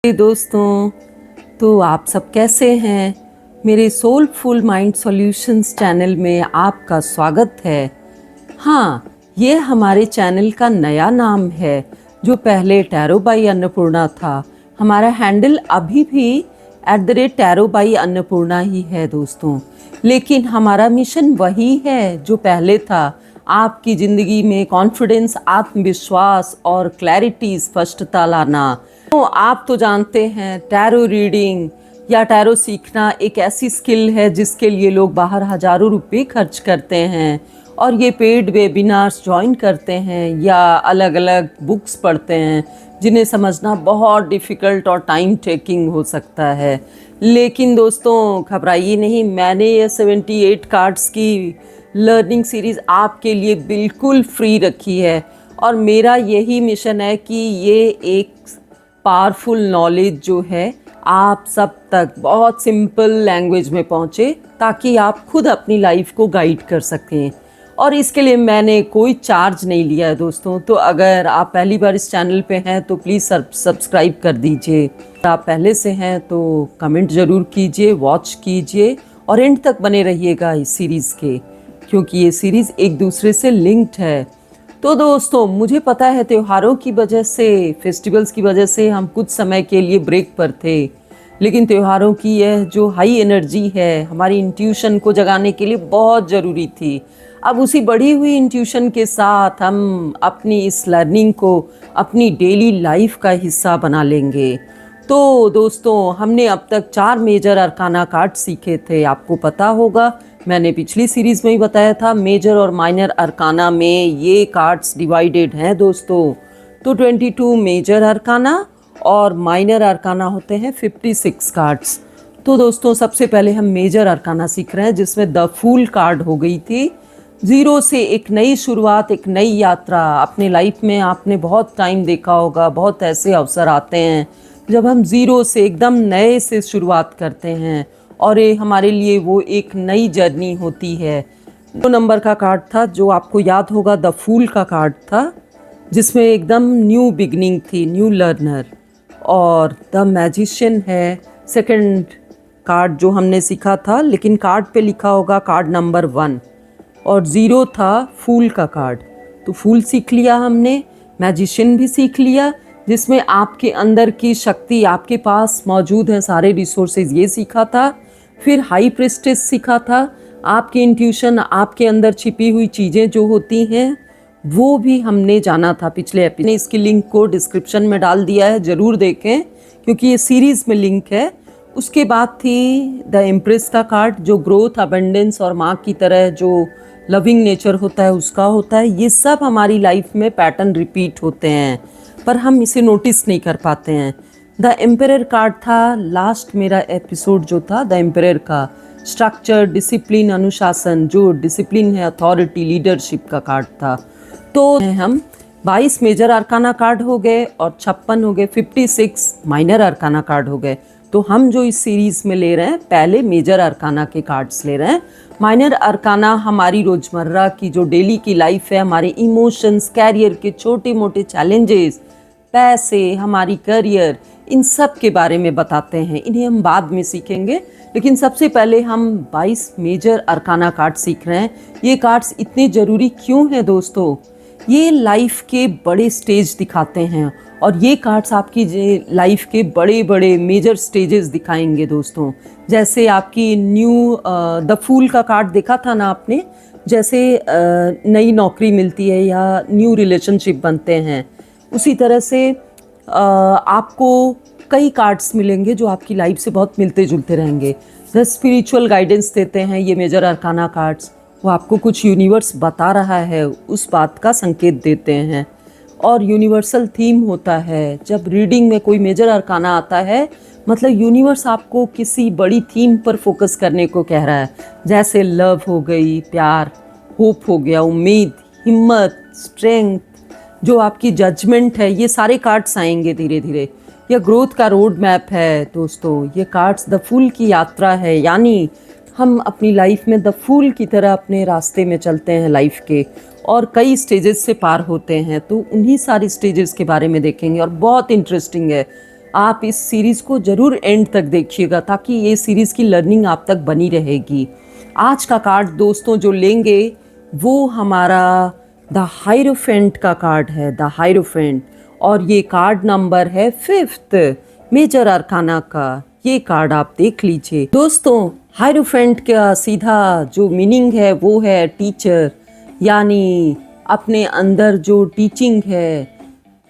दोस्तों, तो आप सब कैसे हैं। मेरे सोलफुल माइंड सॉल्यूशंस चैनल में आपका स्वागत है। हाँ, ये हमारे चैनल का नया नाम है। जो पहले टैरो बाई अन्नपूर्णा था, हमारा हैंडल अभी भी @टैरो बाई अन्नपूर्णा ही है दोस्तों। लेकिन हमारा मिशन वही है जो पहले था, आपकी ज़िंदगी में कॉन्फिडेंस, आत्मविश्वास और क्लैरिटी, स्पष्टता लाना। तो आप तो जानते हैं, टैरो रीडिंग या टैरो सीखना एक ऐसी स्किल है जिसके लिए लोग बाहर हज़ारों रुपए खर्च करते हैं और ये पेड वेबिनार्स ज्वाइन करते हैं या अलग अलग बुक्स पढ़ते हैं जिन्हें समझना बहुत डिफ़िकल्ट और टाइम टेकिंग हो सकता है। लेकिन दोस्तों घबराइए नहीं, मैंने ये 78 कार्ड्स की लर्निंग सीरीज़ आपके लिए बिल्कुल फ्री रखी है और मेरा यही मिशन है कि ये एक पावरफुल नॉलेज जो है आप सब तक बहुत सिंपल लैंग्वेज में पहुँचे ताकि आप खुद अपनी लाइफ को गाइड कर सकें। और इसके लिए मैंने कोई चार्ज नहीं लिया है दोस्तों। तो अगर आप पहली बार इस चैनल पे हैं तो प्लीज़ सब्सक्राइब कर दीजिए। अगर आप पहले से हैं तो कमेंट ज़रूर कीजिए, वॉच कीजिए और एंड तक बने रहिएगा इस सीरीज़ के, क्योंकि ये सीरीज़ एक दूसरे से लिंक्ड है। तो दोस्तों, मुझे पता है त्योहारों की वजह से, फेस्टिवल्स की वजह से हम कुछ समय के लिए ब्रेक पर थे, लेकिन त्योहारों की यह जो हाई एनर्जी है हमारी इंट्यूशन को जगाने के लिए बहुत ज़रूरी थी। अब उसी बढ़ी हुई इंट्यूशन के साथ हम अपनी इस लर्निंग को अपनी डेली लाइफ का हिस्सा बना लेंगे। तो दोस्तों, हमने अब तक 4 मेजर अरकाना कार्ड सीखे थे। आपको पता होगा, मैंने पिछली सीरीज़ में ही बताया था, मेजर और माइनर अरकाना में ये कार्ड्स डिवाइडेड हैं दोस्तों। तो 22 मेजर अरकाना और माइनर अरकाना होते हैं 56 कार्ड्स। तो दोस्तों, सबसे पहले हम मेजर अरकाना सीख रहे हैं जिसमें द फूल कार्ड हो गई थी। 0 से एक नई शुरुआत, एक नई यात्रा। अपने लाइफ में आपने बहुत टाइम देखा होगा, बहुत ऐसे अवसर आते हैं जब हम 0 से एकदम नए से शुरुआत करते हैं और ये हमारे लिए वो एक नई जर्नी होती है। 2 नंबर का कार्ड था जो आपको याद होगा, द फूल का कार्ड था जिसमें एकदम न्यू बिगनिंग थी, न्यू लर्नर। और द मैजिशियन है सेकंड कार्ड जो हमने सीखा था, लेकिन कार्ड पे लिखा होगा कार्ड नंबर 1 और 0 था फूल का कार्ड। तो फूल सीख लिया हमने, मैजिशियन भी सीख लिया जिसमें आपके अंदर की शक्ति, आपके पास मौजूद हैं सारे रिसोर्सेज, ये सीखा था। फिर हाई प्रिस्टेस सीखा था, आपकी इंट्यूशन, आपके अंदर छिपी हुई चीज़ें जो होती हैं वो भी हमने जाना था पिछले एपिसोड में। इसकी लिंक को डिस्क्रिप्शन में डाल दिया है, ज़रूर देखें क्योंकि ये सीरीज़ में लिंक है। उसके बाद थी द एम्प्रेस का कार्ड जो ग्रोथ, अबंडेंस और माँ की तरह जो लविंग नेचर होता है उसका होता है। ये सब हमारी लाइफ में पैटर्न रिपीट होते हैं पर हम इसे नोटिस नहीं कर पाते हैं। द एम्परर कार्ड था लास्ट मेरा एपिसोड जो था द एम्परर का, स्ट्रक्चर, डिसिप्लिन, अनुशासन, जो डिसिप्लिन है, अथॉरिटी, लीडरशिप का कार्ड था। तो हम 22 मेजर अरकाना कार्ड हो गए और 56 हो गए, 56 माइनर अरकाना कार्ड हो गए। तो हम जो इस सीरीज़ में ले रहे हैं, पहले मेजर अरकाना के कार्ड्स ले रहे हैं। माइनर अरकाना हमारी रोज़मर्रा की जो डेली की लाइफ है, हमारे इमोशंस, कैरियर के छोटे मोटे चैलेंजेस, पैसे, हमारी करियर, इन सब के बारे में बताते हैं। इन्हें हम बाद में सीखेंगे, लेकिन सबसे पहले हम 22 मेजर अरकाना कार्ड सीख रहे हैं। ये कार्ड्स इतने ज़रूरी क्यों हैं दोस्तों? ये लाइफ के बड़े स्टेज दिखाते हैं और ये कार्ड्स आपकी लाइफ के बड़े बड़े मेजर स्टेजेस दिखाएंगे दोस्तों। जैसे आपकी न्यू द फूल का कार्ड देखा था ना आपने, जैसे नई नौकरी मिलती है या न्यू रिलेशनशिप बनते हैं, उसी तरह से आपको कई कार्ड्स मिलेंगे जो आपकी लाइफ से बहुत मिलते जुलते रहेंगे। द स्पिरिचुअल गाइडेंस देते हैं ये मेजर अरकाना कार्ड्स। वो आपको कुछ यूनिवर्स बता रहा है, उस बात का संकेत देते हैं। और यूनिवर्सल थीम होता है। जब रीडिंग में कोई मेजर अरकाना आता है, मतलब यूनिवर्स आपको किसी बड़ी थीम पर फोकस करने को कह रहा है। जैसे लव हो गई, प्यार, होप हो गया, उम्मीद, हिम्मत, स्ट्रेंथ, जो आपकी जजमेंट है, ये सारे कार्ड्स आएंगे धीरे धीरे। यह ग्रोथ का रोड मैप है दोस्तों। ये कार्ड्स द फूल की यात्रा है, यानी हम अपनी लाइफ में द फूल की तरह अपने रास्ते में चलते हैं लाइफ के और कई स्टेजेस से पार होते हैं। तो उन्हीं सारी स्टेजेस के बारे में देखेंगे और बहुत इंटरेस्टिंग है। आप इस सीरीज़ को ज़रूर एंड तक देखिएगा ताकि ये सीरीज़ की लर्निंग आप तक बनी रहेगी। आज का कार्ड दोस्तों जो लेंगे वो हमारा द हायरोफेंट का कार्ड है, द हायरोफेंट, और ये कार्ड नंबर है 5th मेजर अरकाना का। ये कार्ड आप देख लीजिए दोस्तों। हायरोफेंट का सीधा जो मीनिंग है वो है टीचर, यानी अपने अंदर जो टीचिंग है,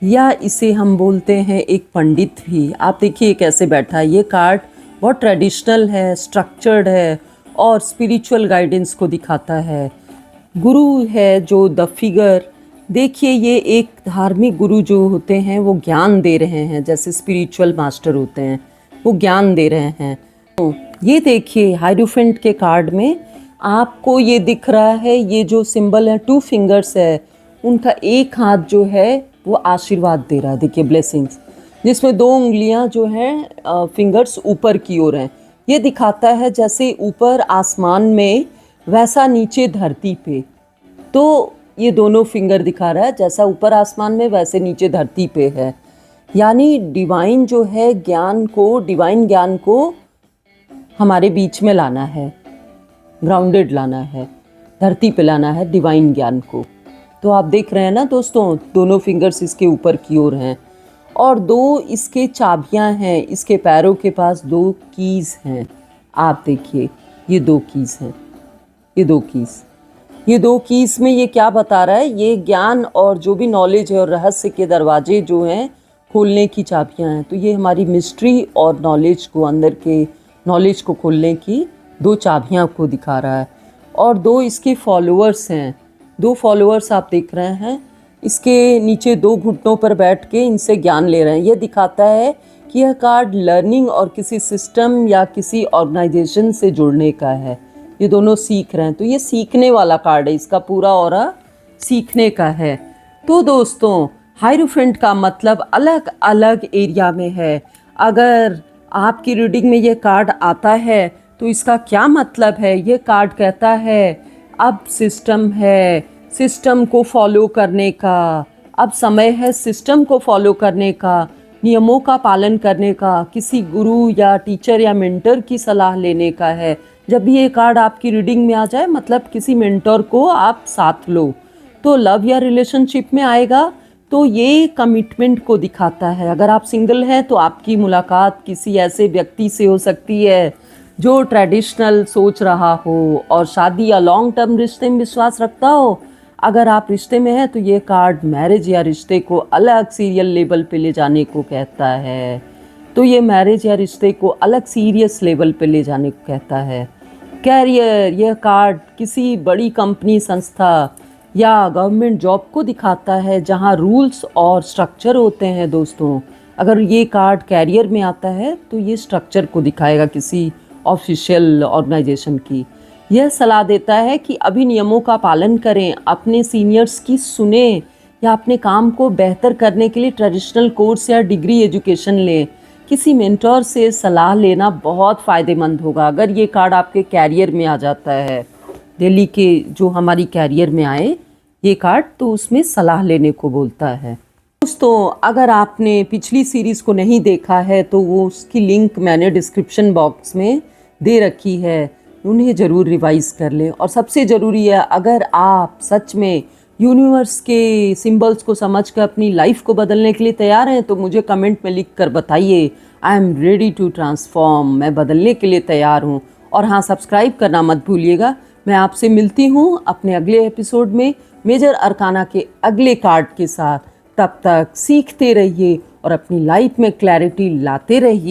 या इसे हम बोलते हैं एक पंडित भी। आप देखिए कैसे बैठा है। ये कार्ड बहुत ट्रेडिशनल है, स्ट्रक्चर्ड है और स्पिरिचुअल गाइडेंस को दिखाता है। गुरु है जो द फिगर, देखिए ये एक धार्मिक गुरु जो होते हैं वो ज्ञान दे रहे हैं, जैसे स्पिरिचुअल मास्टर होते हैं वो ज्ञान दे रहे हैं। तो ये देखिए हायरोफेंट के कार्ड में आपको ये दिख रहा है, ये जो सिंबल है 2 फिंगर्स है, उनका एक हाथ जो है वो आशीर्वाद दे रहा है। देखिए ब्लेसिंग्स, जिसमें 2 उंगलियां जो हैं फिंगर्स ऊपर की ओर हैं। ये दिखाता है जैसे ऊपर आसमान में वैसा नीचे धरती पे। तो ये दोनों फिंगर दिखा रहा है, जैसा ऊपर आसमान में वैसे नीचे धरती पे है। यानी डिवाइन जो है ज्ञान को, डिवाइन ज्ञान को हमारे बीच में लाना है, ग्राउंडेड लाना है, धरती पे लाना है डिवाइन ज्ञान को। तो आप देख रहे हैं ना दोस्तों, दोनों फिंगर्स इसके ऊपर की ओर हैं और 2 इसके चाबियां हैं। इसके पैरों के पास 2 कीज़ हैं। आप देखिए ये 2 कीज़ हैं, ये 2 कीज़ में ये क्या बता रहा है, ये ज्ञान और जो भी नॉलेज है और रहस्य के दरवाजे जो हैं खोलने की चाबियां हैं। तो ये हमारी मिस्ट्री और नॉलेज को, अंदर के नॉलेज को खोलने की 2 चाबियां को दिखा रहा है। और 2 इसके फॉलोअर्स हैं, 2 फॉलोअर्स आप देख रहे हैं। इसके नीचे 2 घुटनों पर बैठ के इनसे ज्ञान ले रहे हैं। ये दिखाता है कि यह कार्ड लर्निंग और किसी सिस्टम या किसी ऑर्गेनाइजेशन से जुड़ने का है। ये दोनों सीख रहे हैं, तो ये सीखने वाला कार्ड है, इसका पूरा ऑरा सीखने का है। तो दोस्तों हायरोफेंट का मतलब अलग अलग एरिया में है। अगर आपकी रीडिंग में ये कार्ड आता है तो इसका क्या मतलब है? ये कार्ड कहता है अब सिस्टम है, सिस्टम को फॉलो करने का, अब समय है सिस्टम को फॉलो करने का, नियमों का पालन करने का, किसी गुरु या टीचर या मेंटर की सलाह लेने का है। जब भी ये कार्ड आपकी रीडिंग में आ जाए, मतलब किसी मेंटर को आप साथ लो। तो लव या रिलेशनशिप में आएगा तो ये कमिटमेंट को दिखाता है। अगर आप सिंगल हैं तो आपकी मुलाकात किसी ऐसे व्यक्ति से हो सकती है जो ट्रेडिशनल सोच रहा हो और शादी या लॉन्ग टर्म रिश्ते में विश्वास रखता हो। अगर आप रिश्ते में हैं तो ये कार्ड मैरिज या रिश्ते को अलग सीरियल लेवल पे ले जाने को कहता है। तो ये मैरिज या रिश्ते को अलग सीरियस लेवल पे ले जाने को कहता है। कैरियर, यह कार्ड किसी बड़ी कंपनी, संस्था या गवर्नमेंट जॉब को दिखाता है जहां रूल्स और स्ट्रक्चर होते हैं दोस्तों। अगर ये कार्ड कैरियर में आता है तो ये स्ट्रक्चर को दिखाएगा किसी ऑफिशियल ऑर्गेनाइजेशन की। यह सलाह देता है कि अभी नियमों का पालन करें, अपने सीनियर्स की सुने या अपने काम को बेहतर करने के लिए ट्रेडिशनल कोर्स या डिग्री एजुकेशन लें। किसी मेंटर से सलाह लेना बहुत फ़ायदेमंद होगा। अगर ये कार्ड आपके कैरियर में आ जाता है, दिल्ली के जो हमारी कैरियर में आए ये कार्ड, तो उसमें सलाह लेने को बोलता है। दोस्तों अगर आपने पिछली सीरीज़ को नहीं देखा है तो वो उसकी लिंक मैंने डिस्क्रिप्शन बॉक्स में दे रखी है, उन्हें ज़रूर रिवाइज़ कर लें। और सबसे ज़रूरी है, अगर आप सच में यूनिवर्स के सिंबल्स को समझकर अपनी लाइफ को बदलने के लिए तैयार हैं तो मुझे कमेंट में लिख कर बताइए, I am ready to transform, मैं बदलने के लिए तैयार हूँ। और हाँ, सब्सक्राइब करना मत भूलिएगा। मैं आपसे मिलती हूँ अपने अगले एपिसोड में मेजर अरकाना के अगले कार्ड के साथ। तब तक सीखते रहिए और अपनी लाइफ में क्लैरिटी लाते रहिए।